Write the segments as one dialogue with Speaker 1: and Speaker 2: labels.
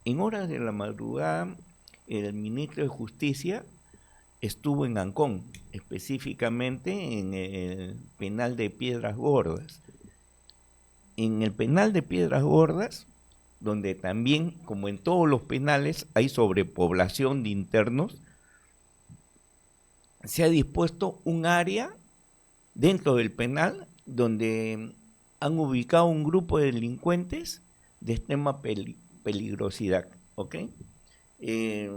Speaker 1: en horas de la madrugada, el ministro de Justicia estuvo en Ancón, específicamente en el penal de Piedras Gordas. En el penal de Piedras Gordas, donde también, como en todos los penales, hay sobrepoblación de internos, se ha dispuesto un área dentro del penal donde han ubicado un grupo de delincuentes de extrema peligrosidad, ¿ok? Eh,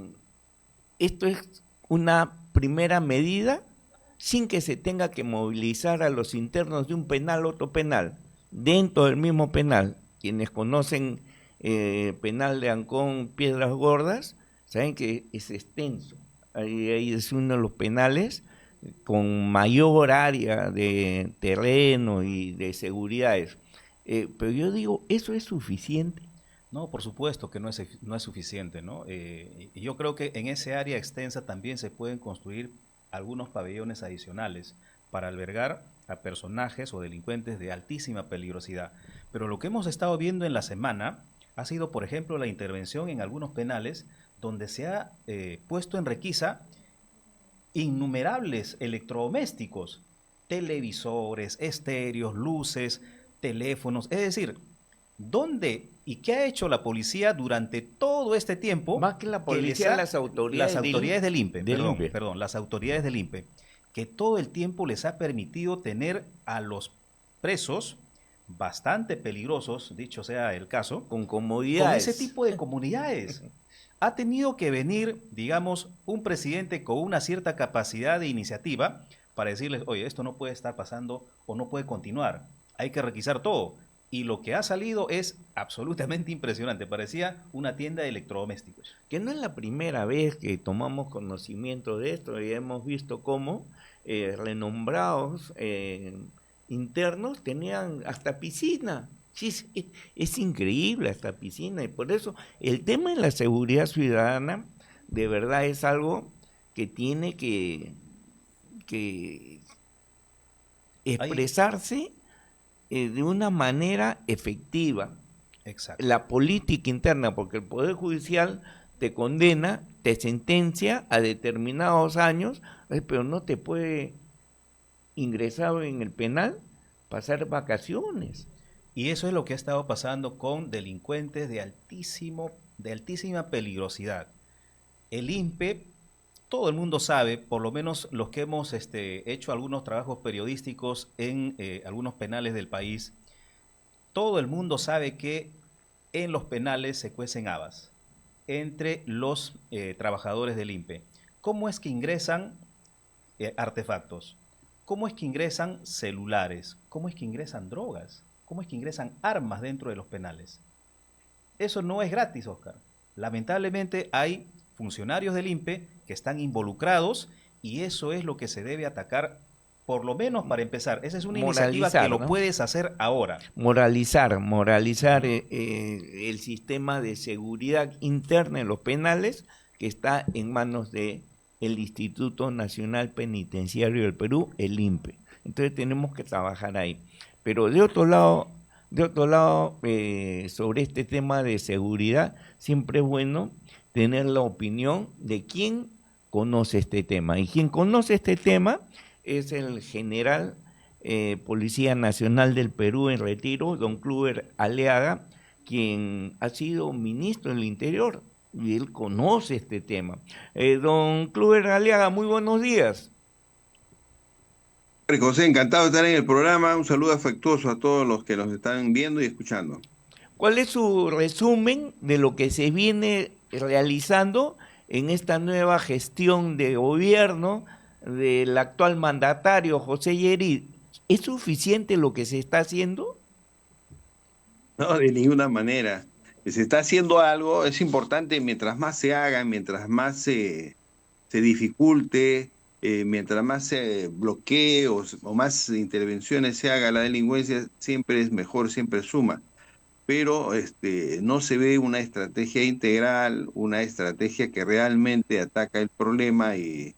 Speaker 1: Esto es una primera medida sin que se tenga que movilizar a los internos de un penal a otro penal, dentro del mismo penal. Quienes conocen penal de Ancón, Piedras Gordas, saben que es extenso. Ahí es uno de los penales con mayor área de terreno y de seguridades. Pero yo digo, ¿eso es suficiente?
Speaker 2: No, por supuesto que no es suficiente, ¿no? Y yo creo que en ese área extensa también se pueden construir algunos pabellones adicionales para albergar a personajes o delincuentes de altísima peligrosidad. Pero lo que hemos estado viendo en la semana ha sido, por ejemplo, la intervención en algunos penales donde se ha puesto en requisa innumerables electrodomésticos, televisores, estéreos, luces, teléfonos, es decir, ¿dónde y qué ha hecho la policía durante todo este tiempo?
Speaker 1: Más que la policía, las
Speaker 2: Autoridades del INPE,
Speaker 1: del INPE.
Speaker 2: perdón, las autoridades del INPE, que todo el tiempo les ha permitido tener a los presos bastante peligrosos, dicho sea el caso,
Speaker 1: con
Speaker 2: con ese
Speaker 1: comodidades.
Speaker 2: tipo de comunidades. Ha tenido que venir, digamos, un presidente con una cierta capacidad de iniciativa para decirles, oye, esto no puede estar pasando o no puede continuar, hay que requisar todo. Y lo que ha salido es absolutamente impresionante, parecía una tienda de electrodomésticos.
Speaker 1: Que no es la primera vez que tomamos conocimiento de esto, y hemos visto cómo renombrados internos tenían hasta piscina. Sí, es increíble hasta piscina, y por eso el tema de la seguridad ciudadana de verdad es algo que tiene que
Speaker 2: Ahí,
Speaker 1: expresarse de una manera efectiva.
Speaker 2: exacto.
Speaker 1: La política interna, porque el Poder Judicial te condena, te sentencia a determinados años, pero no te puede ingresar en el penal, pasar vacaciones.
Speaker 2: Y eso es lo que ha estado pasando con delincuentes de altísima peligrosidad. El INPE, todo el mundo sabe, por lo menos los que hemos hecho algunos trabajos periodísticos en algunos penales del país, todo el mundo sabe que en los penales se cuecen habas entre los trabajadores del INPE. ¿Cómo es que ingresan artefactos? ¿Cómo es que ingresan celulares? ¿Cómo es que ingresan drogas? ¿Cómo es que ingresan armas dentro de los penales? Eso no es gratis, Oscar. Lamentablemente hay funcionarios del INPE que están involucrados y eso es lo que se debe atacar, por lo menos para empezar. Esa es una iniciativa que
Speaker 1: Moralizar,
Speaker 2: lo
Speaker 1: ¿no?
Speaker 2: puedes hacer ahora.
Speaker 1: Moralizar el sistema de seguridad interna en los penales que está en manos de el Instituto Nacional Penitenciario del Perú, el INPE. Entonces tenemos que trabajar ahí. Pero de otro lado, sobre este tema de seguridad, siempre es bueno tener la opinión de quien conoce este tema. Y quien conoce este tema es el general Policía Nacional del Perú en retiro, don Kluber Aleaga, quien ha sido ministro del Interior, y él conoce este tema. Don Kluber Aleaga, muy buenos días.
Speaker 3: José, encantado de estar en el programa. Un saludo afectuoso a todos los que nos están viendo y escuchando.
Speaker 1: ¿Cuál es su resumen de lo que se viene realizando en esta nueva gestión de gobierno del actual mandatario José Yeri? ¿Es suficiente lo que se está haciendo?
Speaker 3: No, de ninguna manera. Se está haciendo algo, es importante, mientras más se haga, mientras más se dificulte, mientras más se bloquee o más intervenciones se haga, la delincuencia siempre es mejor, siempre suma. Pero no se ve una estrategia integral, una estrategia que realmente ataca el problema y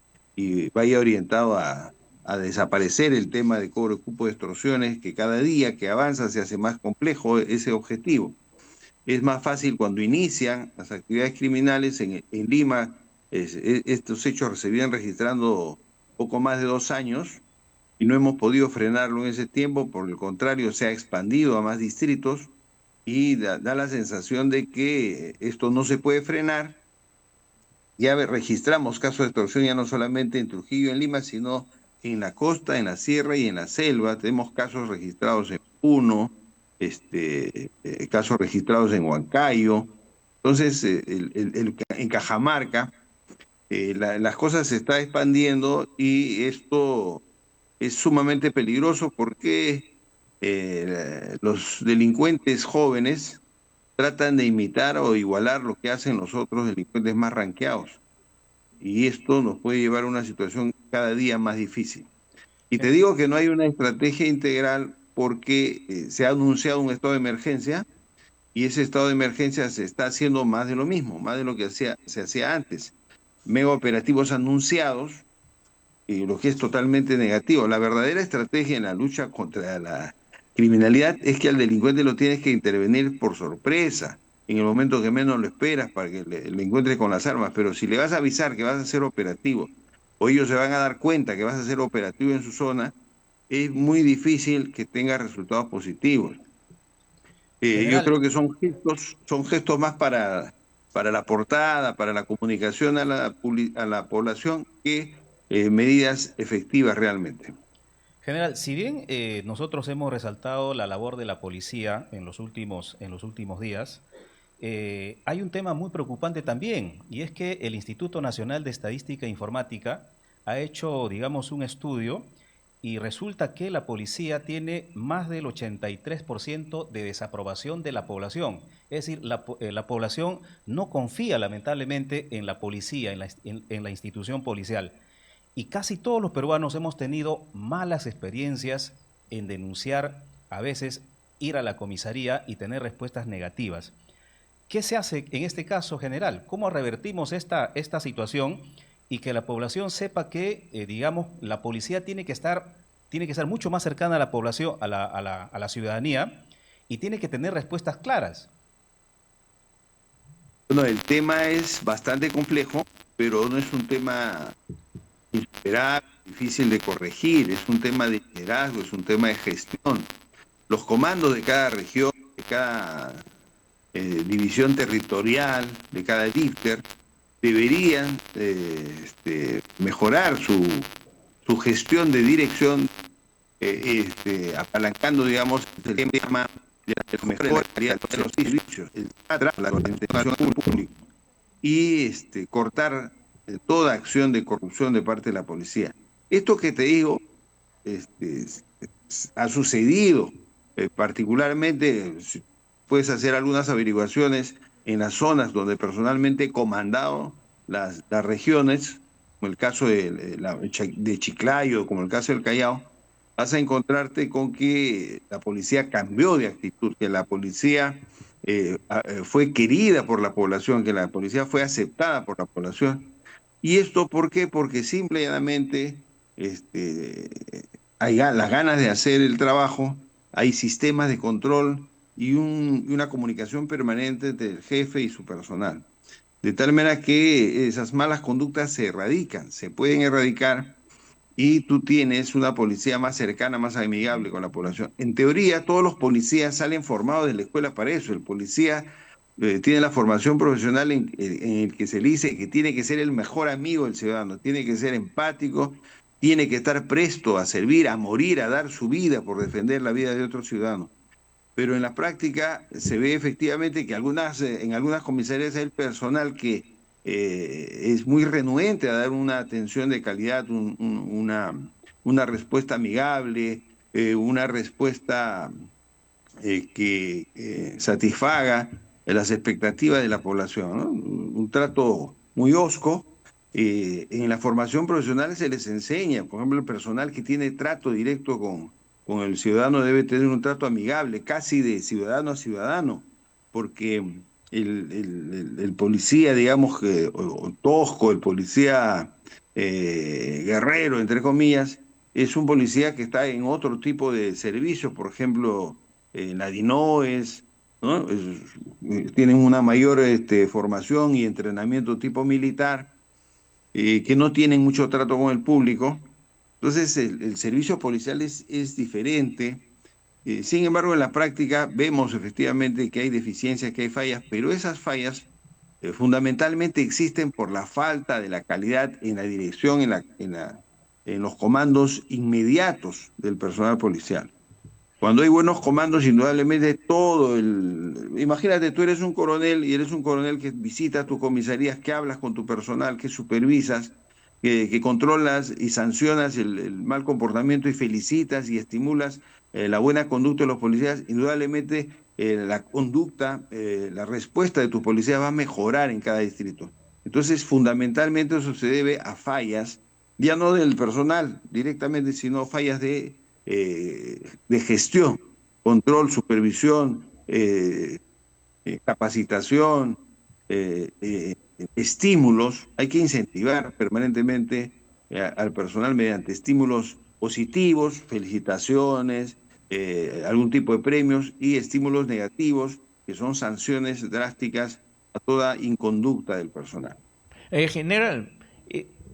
Speaker 3: vaya orientado a desaparecer el tema de cobro de cupo de extorsiones, que cada día que avanza se hace más complejo ese objetivo. es más fácil cuando inician las actividades criminales. En Lima, estos hechos se vienen registrando poco más de 2 años y no hemos podido frenarlo en ese tiempo. Por el contrario, se ha expandido a más distritos y da la sensación de que esto no se puede frenar. Ya registramos casos de extorsión ya no solamente en Trujillo, en Lima, sino en la costa, en la sierra y en la selva. Tenemos casos registrados en Puno, casos registrados en Huancayo. Entonces, en Cajamarca, las cosas se están expandiendo y esto es sumamente peligroso porque los delincuentes jóvenes tratan de imitar o igualar lo que hacen los otros delincuentes más ranqueados. Y esto nos puede llevar a una situación cada día más difícil. Y te digo que no hay una estrategia integral porque se ha anunciado un estado de emergencia y ese estado de emergencia se está haciendo más de lo mismo, más de lo que se hacía antes. Mega operativos anunciados, lo que es totalmente negativo. La verdadera estrategia en la lucha contra la criminalidad es que al delincuente lo tienes que intervenir por sorpresa, en el momento que menos lo esperas, para que le encuentres con las armas. Pero si le vas a avisar que vas a ser operativo, o ellos se van a dar cuenta que vas a ser operativo en su zona, es muy difícil que tenga resultados positivos. Yo creo que son gestos más para la portada, para la comunicación a la población, que medidas efectivas realmente.
Speaker 2: General, si bien nosotros hemos resaltado la labor de la policía en los últimos días, hay un tema muy preocupante también, y es que el Instituto Nacional de Estadística e Informática ha hecho, digamos, un estudio y resulta que la policía tiene más del 83% de desaprobación de la población. Es decir, la población no confía lamentablemente en la policía, en la institución policial. Y casi todos los peruanos hemos tenido malas experiencias en denunciar, a veces ir a la comisaría y tener respuestas negativas. ¿Qué se hace en este caso, general? ¿Cómo revertimos esta situación y que la población sepa que, digamos, la policía tiene que estar mucho más cercana a la población, a la ciudadanía, y tiene que tener respuestas claras?
Speaker 3: Bueno, el tema es bastante complejo, pero no es un tema insuperable, difícil de corregir. Es un tema de liderazgo, es un tema de gestión. Los comandos de cada región, de cada división territorial, de cada DIFTER, deberían mejorar su gestión de dirección, apalancando, digamos, el tema de la mejora de los servicios, la organización pública y cortar toda acción de corrupción de parte de la policía. Esto que te digo ha sucedido, particularmente, puedes hacer algunas averiguaciones en las zonas donde personalmente he comandado las regiones, como el caso de Chiclayo, como el caso del Callao. Vas a encontrarte con que la policía cambió de actitud, que la policía fue querida por la población, que la policía fue aceptada por la población. ¿Y esto por qué? Porque simple y llanamente hay las ganas de hacer el trabajo, hay sistemas de control y una comunicación permanente entre el jefe y su personal. De tal manera que esas malas conductas se pueden erradicar, y tú tienes una policía más cercana, más amigable con la población. En teoría, todos los policías salen formados de la escuela para eso. El policía tiene la formación profesional en el que se le dice que tiene que ser el mejor amigo del ciudadano, tiene que ser empático, tiene que estar presto a servir, a morir, a dar su vida por defender la vida de otro ciudadano. Pero en la práctica se ve efectivamente que en algunas comisarías hay personal que es muy renuente a dar una atención de calidad, una respuesta amigable, una respuesta que satisfaga las expectativas de la población, ¿no? Un trato muy hosco. En la formación profesional se les enseña, por ejemplo, el personal que tiene trato directo con el ciudadano debe tener un trato amigable, casi de ciudadano a ciudadano, porque el policía, digamos, o tosco, el policía guerrero, entre comillas, es un policía que está en otro tipo de servicios, por ejemplo, en la DINOES, ¿no? Tienen una mayor formación y entrenamiento tipo militar, que no tienen mucho trato con el público. Entonces, el servicio policial es diferente. Sin embargo, en la práctica vemos efectivamente que hay deficiencias, que hay fallas, pero esas fallas fundamentalmente existen por la falta de la calidad en la dirección, en los comandos inmediatos del personal policial. Cuando hay buenos comandos, indudablemente Imagínate, tú eres un coronel y eres un coronel que visita tus comisarías, que hablas con tu personal, que supervisas, que controlas y sancionas el mal comportamiento y felicitas y estimulas la buena conducta de los policías. Indudablemente la conducta, la respuesta de tus policías va a mejorar en cada distrito. Entonces, fundamentalmente eso se debe a fallas, ya no del personal directamente, sino fallas de gestión, control, supervisión, capacitación, estímulos. Hay que incentivar permanentemente al personal mediante estímulos positivos, felicitaciones, algún tipo de premios, y estímulos negativos, que son sanciones drásticas a toda inconducta del personal.
Speaker 1: General,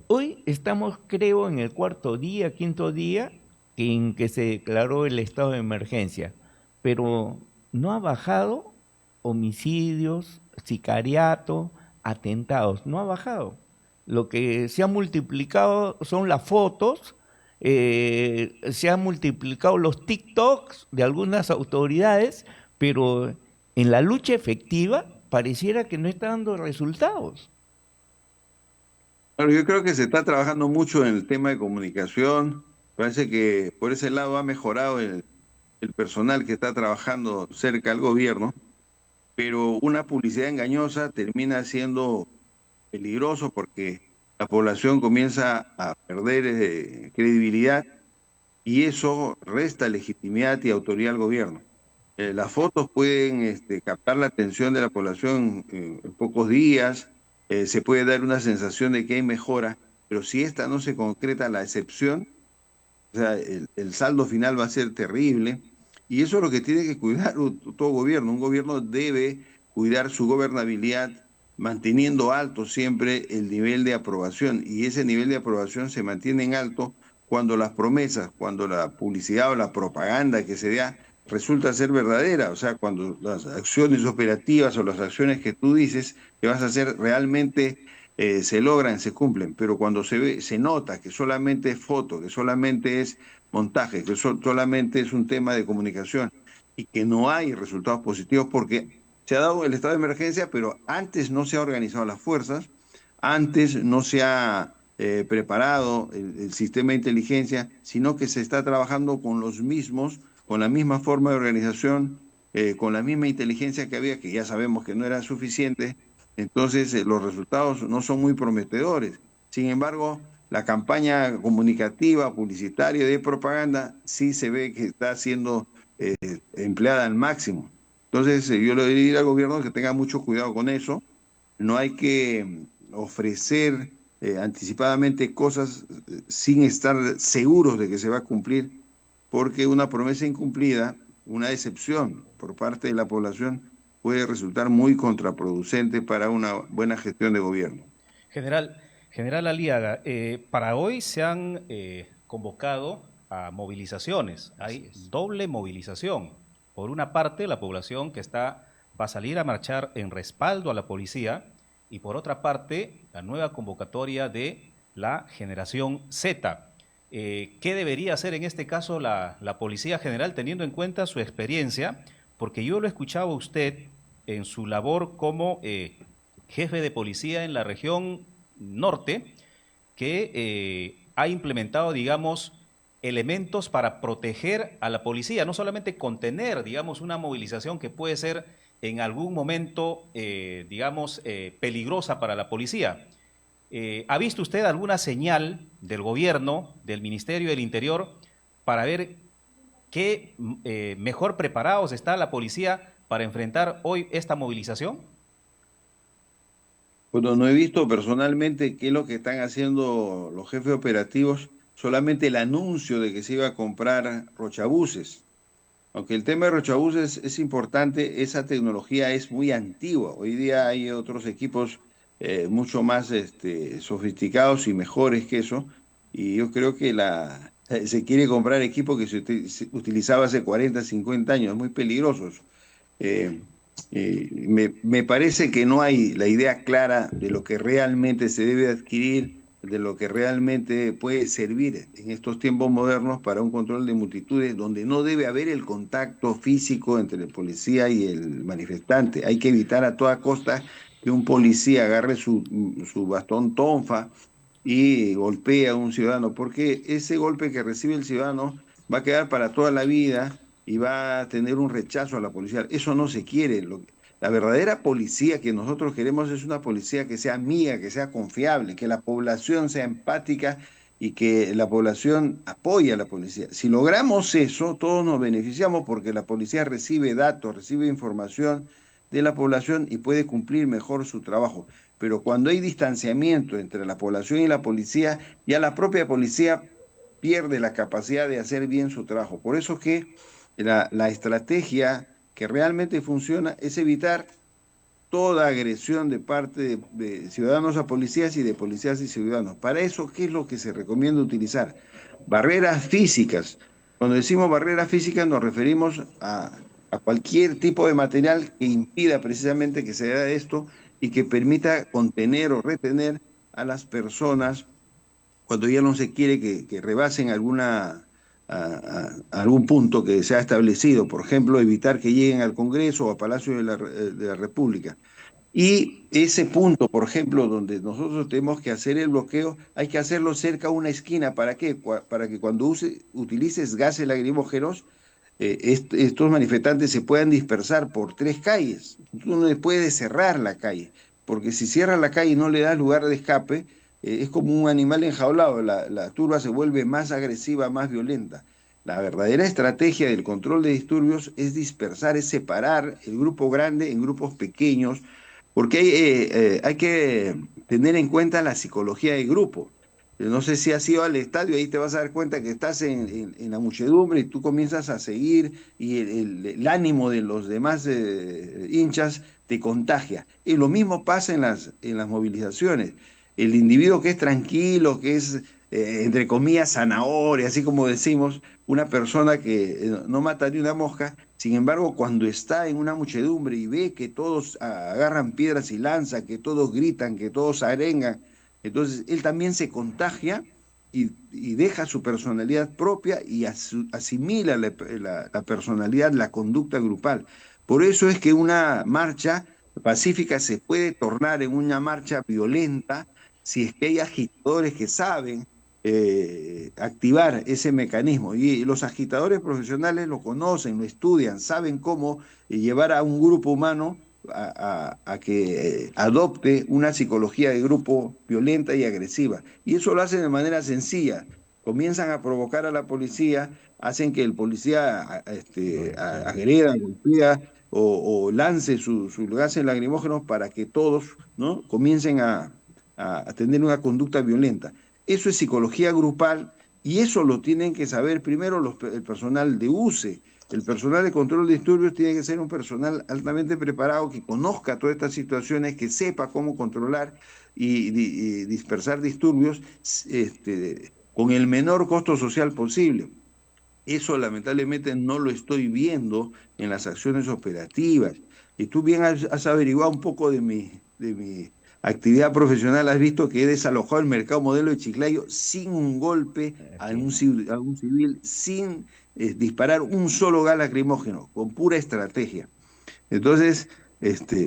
Speaker 1: hoy estamos, creo, en el cuarto día, quinto día en que se declaró el estado de emergencia, pero no ha bajado homicidios, sicariato, atentados, no ha bajado. Lo que se ha multiplicado son las fotos, se han multiplicado los TikToks de algunas autoridades, pero en la lucha efectiva pareciera que no está dando resultados.
Speaker 3: Bueno, yo creo que se está trabajando mucho en el tema de comunicación. Parece que por ese lado ha mejorado el personal que está trabajando cerca del gobierno, pero una publicidad engañosa termina siendo peligroso porque la población comienza a perder credibilidad, y eso resta legitimidad y autoridad al gobierno. Las fotos pueden captar la atención de la población en pocos días, se puede dar una sensación de que hay mejora, pero si esta no se concreta, la excepción, o sea, el saldo final va a ser terrible, y eso es lo que tiene que cuidar todo gobierno. Un gobierno debe cuidar su gobernabilidad manteniendo alto siempre el nivel de aprobación, y ese nivel de aprobación se mantiene en alto cuando las promesas, cuando la publicidad o la propaganda que se da resulta ser verdadera, o sea, cuando las acciones operativas o las acciones que tú dices que vas a hacer realmente se logran, se cumplen. Pero cuando se nota que solamente es foto, que solamente es montaje, que solamente es un tema de comunicación y que no hay resultados positivos, porque se ha dado el estado de emergencia, pero antes no se ha organizado las fuerzas, antes no se ha preparado el sistema de inteligencia, sino que se está trabajando con los mismos, con la misma forma de organización, con la misma inteligencia que había, que ya sabemos que no era suficiente. Entonces los resultados no son muy prometedores. Sin embargo, la campaña comunicativa, publicitaria, de propaganda, sí se ve que está siendo empleada al máximo. Entonces yo le diría al gobierno que tenga mucho cuidado con eso. No hay que ofrecer anticipadamente cosas sin estar seguros de que se va a cumplir, porque una promesa incumplida, una decepción por parte de la población, puede resultar muy contraproducente para una buena gestión de gobierno.
Speaker 2: General Aliaga, para hoy se han convocado a movilizaciones. Hay doble movilización. Por una parte, la población que va a salir a marchar en respaldo a la policía, y por otra parte, la nueva convocatoria de la generación Z. ¿Qué debería hacer en este caso la Policía General, teniendo en cuenta su experiencia? Porque yo lo escuchaba a usted en su labor como jefe de policía en la región norte, que ha implementado, digamos, elementos para proteger a la policía, no solamente contener, digamos, una movilización que puede ser en algún momento, digamos, peligrosa para la policía. ¿Ha visto usted alguna señal del gobierno, del Ministerio del Interior, para ver qué mejor preparados está la policía para enfrentar hoy esta movilización?
Speaker 3: Bueno, no he visto personalmente qué es lo que están haciendo los jefes operativos, solamente el anuncio de que se iba a comprar rochabuses. Aunque el tema de Rochabús es importante, esa tecnología es muy antigua. Hoy día hay otros equipos mucho más sofisticados y mejores que eso. Y yo creo que se quiere comprar equipo que se utilizaba hace 40, 50 años. Es muy peligroso eso. Eh, me parece que no hay la idea clara de lo que realmente se debe adquirir, de lo que realmente puede servir en estos tiempos modernos para un control de multitudes, donde no debe haber el contacto físico entre el policía y el manifestante. Hay que evitar a toda costa que un policía agarre su bastón tonfa y golpee a un ciudadano, porque ese golpe que recibe el ciudadano va a quedar para toda la vida y va a tener un rechazo a la policía. Eso no se quiere. La verdadera policía que nosotros queremos es una policía que sea amiga, que sea confiable, que la población sea empática y que la población apoye a la policía. Si logramos eso, todos nos beneficiamos porque la policía recibe datos, recibe información de la población y puede cumplir mejor su trabajo. Pero cuando hay distanciamiento entre la población y la policía, ya la propia policía pierde la capacidad de hacer bien su trabajo. Por eso es que la estrategia que realmente funciona es evitar toda agresión de parte de ciudadanos a policías y de policías y ciudadanos. Para eso, ¿qué es lo que se recomienda utilizar? Barreras físicas. Cuando decimos barreras físicas nos referimos a cualquier tipo de material que impida precisamente que se haga esto y que permita contener o retener a las personas cuando ya no se quiere que rebasen algún punto que se ha establecido, por ejemplo, evitar que lleguen al Congreso o a Palacio de la República. Y ese punto, por ejemplo, donde nosotros tenemos que hacer el bloqueo, hay que hacerlo cerca a una esquina. ¿Para qué? Para que cuando utilices gases lacrimógenos, estos manifestantes se puedan dispersar por 3 calles. Tú no le puedes cerrar la calle, porque si cierras la calle y no le das lugar de escape, es como un animal enjaulado. La turba se vuelve más agresiva, más violenta. La verdadera estrategia del control de disturbios es dispersar, es separar el grupo grande en grupos pequeños, porque hay que tener en cuenta la psicología del grupo. No sé si has ido al estadio, ahí te vas a dar cuenta que estás en la muchedumbre y tú comienzas a seguir y el ánimo de los demás hinchas te contagia. Y lo mismo pasa en las movilizaciones. El individuo que es tranquilo, que es, entre comillas, zanahoria, así como decimos, una persona que no mata ni una mosca, sin embargo, cuando está en una muchedumbre y ve que todos agarran piedras y lanzan, que todos gritan, que todos arengan, entonces él también se contagia y deja su personalidad propia y asimila la personalidad, la conducta grupal. Por eso es que una marcha pacífica se puede tornar en una marcha violenta si es que hay agitadores que saben activar ese mecanismo. Y los agitadores profesionales lo conocen, lo estudian, saben cómo llevar a un grupo humano a que adopte una psicología de grupo violenta y agresiva. Y eso lo hacen de manera sencilla. Comienzan a provocar a la policía, hacen que el policía agreda, golpea o lance sus gases lacrimógenos para que todos, ¿no?, comiencen a tener una conducta violenta. Eso es psicología grupal y eso lo tienen que saber primero el personal de UCE. El personal de control de disturbios tiene que ser un personal altamente preparado, que conozca todas estas situaciones, que sepa cómo controlar y dispersar disturbios con el menor costo social posible. Eso lamentablemente no lo estoy viendo en las acciones operativas. Y tú bien has averiguado un poco de mi actividad profesional, has visto que he desalojado el mercado modelo de Chiclayo sin un golpe a un civil, sin disparar un solo gas lacrimógeno, con pura estrategia. Entonces,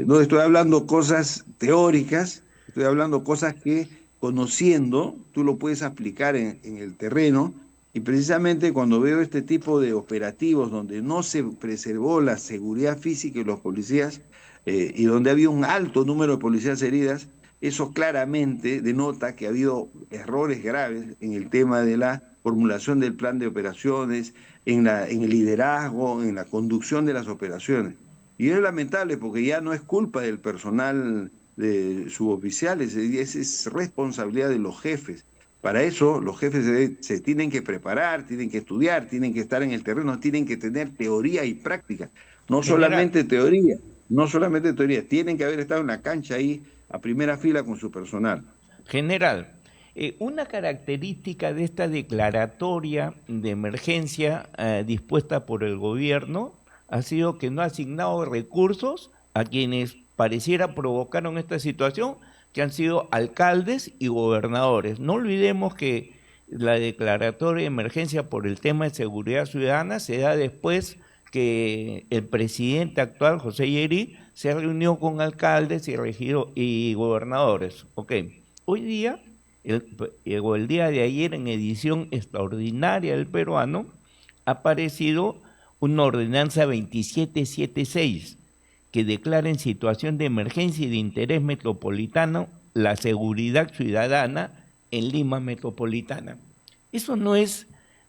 Speaker 3: no estoy hablando cosas teóricas, estoy hablando cosas que conociendo tú lo puedes aplicar en el terreno. Y precisamente cuando veo este tipo de operativos donde no se preservó la seguridad física de los policías y donde había un alto número de policías heridas, eso claramente denota que ha habido errores graves en el tema de la formulación del plan de operaciones, en el liderazgo, en la conducción de las operaciones. Y es lamentable porque ya no es culpa del personal de suboficiales, es responsabilidad de los jefes. Para eso los jefes se tienen que preparar, tienen que estudiar, tienen que estar en el terreno, tienen que tener teoría y práctica. No
Speaker 1: General,
Speaker 3: solamente teoría, no solamente teoría, tienen que haber estado en la cancha ahí a primera fila con su personal.
Speaker 1: general, una característica de esta declaratoria de emergencia dispuesta por el gobierno ha sido que no ha asignado recursos a quienes pareciera provocaron esta situación, que han sido alcaldes y gobernadores. No olvidemos que la declaratoria de emergencia por el tema de seguridad ciudadana se da después que el presidente actual, José Yeri, se reunió con alcaldes y gobernadores. Ok, hoy día, el día de ayer, en edición extraordinaria del Peruano, ha aparecido una ordenanza 2776 que declara en situación de emergencia y de interés metropolitano la seguridad ciudadana en Lima metropolitana. Eso no es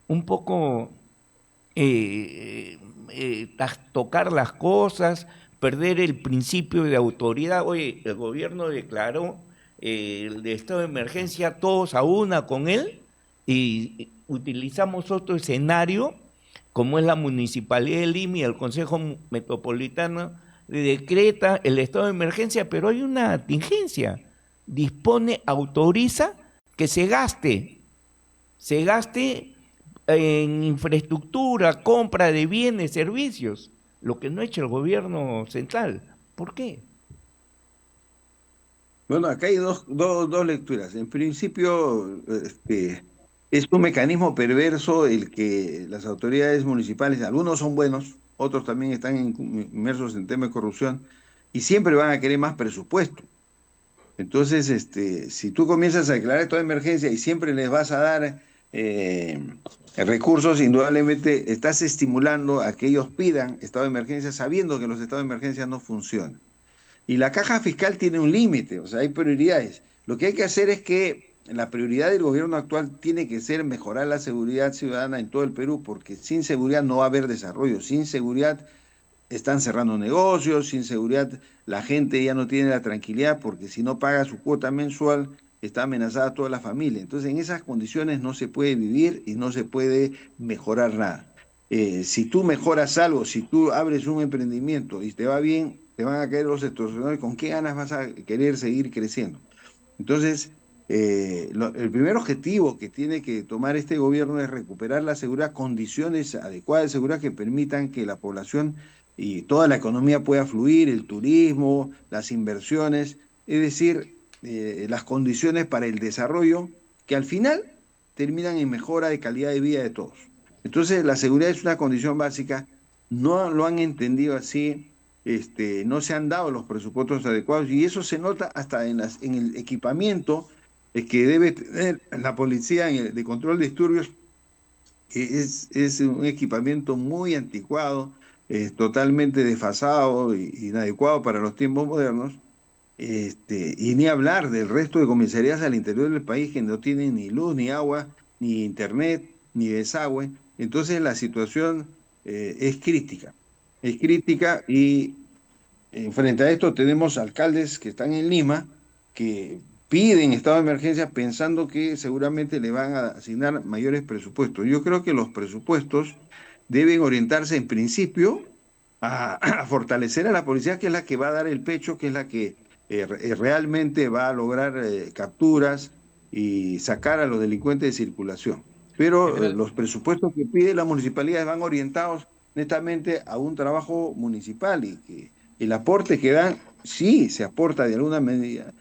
Speaker 1: un poco tocar las cosas, perder el principio de autoridad. Oye, el gobierno declaró el estado de emergencia todos a una con él y utilizamos otro escenario como es la Municipalidad de Lima y el Consejo Metropolitano decreta el estado de emergencia, pero hay una contingencia. Dispone, autoriza que se gaste en infraestructura, compra de bienes, servicios, lo que no ha hecho el gobierno central. ¿Por qué?
Speaker 3: Bueno, acá hay dos lecturas. En principio, es un mecanismo perverso el que las autoridades municipales, algunos son buenos, otros también están inmersos en temas de corrupción y siempre van a querer más presupuesto. Entonces, si tú comienzas a declarar toda emergencia y siempre les vas a dar recursos, indudablemente estás estimulando a que ellos pidan estado de emergencia sabiendo que los estados de emergencia no funcionan. Y la caja fiscal tiene un límite, o sea, hay prioridades. Lo que hay que hacer es que la prioridad del gobierno actual tiene que ser mejorar la seguridad ciudadana en todo el Perú, porque sin seguridad no va a haber desarrollo, sin seguridad están cerrando negocios, sin seguridad la gente ya no tiene la tranquilidad porque si no paga su cuota mensual está amenazada toda la familia. Entonces en esas condiciones no se puede vivir y no se puede mejorar nada. Si tú mejoras algo, si tú abres un emprendimiento y te va bien, te van a caer los extorsionadores, ¿con qué ganas vas a querer seguir creciendo? Entonces, el primer objetivo que tiene que tomar este gobierno es recuperar la seguridad, condiciones adecuadas de seguridad que permitan que la población y toda la economía pueda fluir, el turismo, las inversiones, es decir, las condiciones para el desarrollo que al final terminan en mejora de calidad de vida de todos. Entonces, la seguridad es una condición básica, no lo han entendido así, no se han dado los presupuestos adecuados y eso se nota hasta en el equipamiento que debe tener la policía de control de disturbios, que es un equipamiento muy anticuado, totalmente desfasado e inadecuado para los tiempos modernos, y ni hablar del resto de comisarías al interior del país que no tienen ni luz, ni agua, ni internet, ni desagüe. Entonces la situación es crítica y frente a esto tenemos alcaldes que están en Lima que piden estado de emergencia pensando que seguramente le van a asignar mayores presupuestos. Yo creo que los presupuestos deben orientarse en principio a fortalecer a la policía, que es la que va a dar el pecho, que es la que realmente va a lograr capturas y sacar a los delincuentes de circulación. Pero
Speaker 2: General,
Speaker 3: los presupuestos que pide la municipalidad van orientados netamente a un trabajo municipal y que el aporte que dan, sí, se aporta de alguna medida,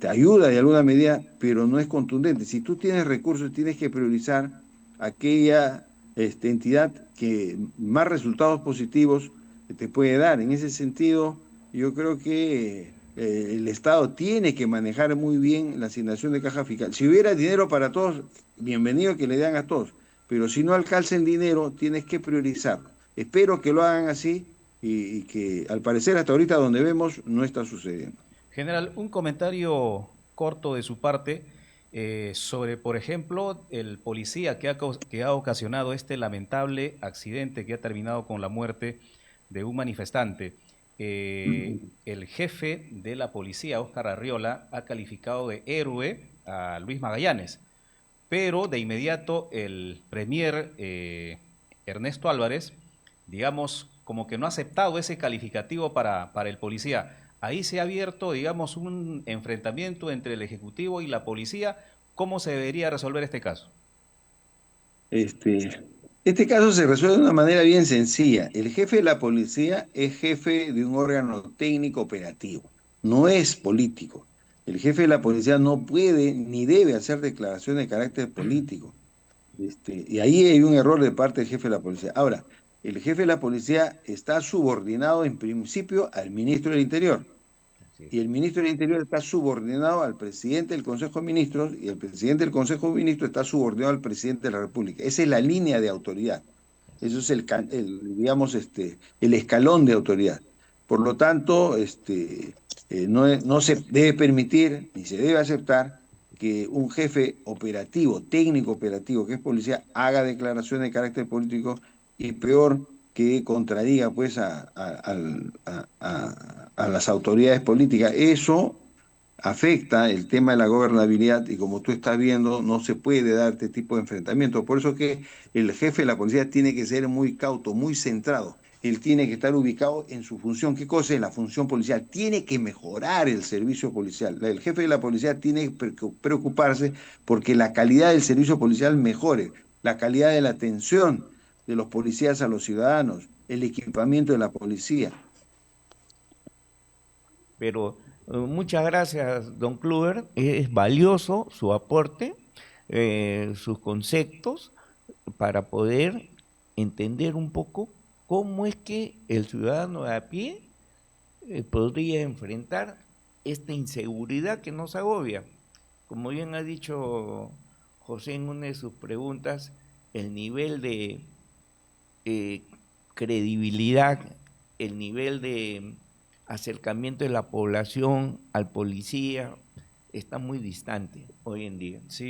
Speaker 3: ayuda de alguna medida, pero no es contundente. Si tú tienes recursos, tienes que priorizar aquella entidad que más resultados positivos te puede dar. En ese sentido, yo creo que el Estado tiene que manejar muy bien la asignación de caja fiscal. Si hubiera dinero para todos, bienvenido que le den a todos, pero si no alcanza el dinero, tienes que priorizarlo. Espero que lo hagan así y que al parecer hasta ahorita donde vemos no está sucediendo.
Speaker 2: General, un comentario corto de su parte sobre, por ejemplo, el policía que ha ocasionado este lamentable accidente que ha terminado con la muerte de un manifestante. El jefe de la policía, Óscar Arriola, ha calificado de héroe a Luis Magallanes. pero de inmediato el premier Ernesto Álvarez, digamos, como que no ha aceptado ese calificativo para el policía. Ahí se ha abierto, digamos, un enfrentamiento entre el Ejecutivo y la policía. ¿Cómo se debería resolver este caso?
Speaker 3: Este caso se resuelve de una manera bien sencilla. El jefe de la policía es jefe de un órgano técnico operativo, no es político. El jefe de la policía no puede ni debe hacer declaraciones de carácter político. Y ahí hay un error de parte del jefe de la policía. Ahora, el jefe de la policía está subordinado en principio al ministro del Interior.
Speaker 1: Así es.
Speaker 3: Y el ministro del Interior está subordinado al presidente del Consejo de Ministros y el presidente del Consejo de Ministros está subordinado al presidente de la República. Esa es la línea de autoridad. Eso es digamos, el escalón de autoridad. Por lo tanto, no se debe permitir ni se debe aceptar que un jefe operativo, técnico operativo, que es policía, haga declaraciones de carácter político y peor que contradiga pues a las autoridades políticas. Eso afecta el tema de la gobernabilidad y como tú estás viendo, no se puede dar este tipo de enfrentamiento. Por eso que el jefe de la policía tiene que ser muy cauto, muy centrado. Él tiene que estar ubicado en su función. ¿Qué cosa es la función policial? Tiene que mejorar el servicio policial. El jefe de la policía tiene que preocuparse porque la calidad del servicio policial mejore, la calidad de la atención de los policías a los ciudadanos, el equipamiento de la policía.
Speaker 1: Pero muchas gracias, don Kluber. Es valioso su aporte, sus conceptos, para poder entender un poco cómo es que el ciudadano de a pie podría enfrentar esta inseguridad que nos agobia. Como bien ha dicho José en una de sus preguntas, el nivel de eh, credibilidad, el nivel de acercamiento de la población al policía está muy distante hoy en día.
Speaker 2: Sí.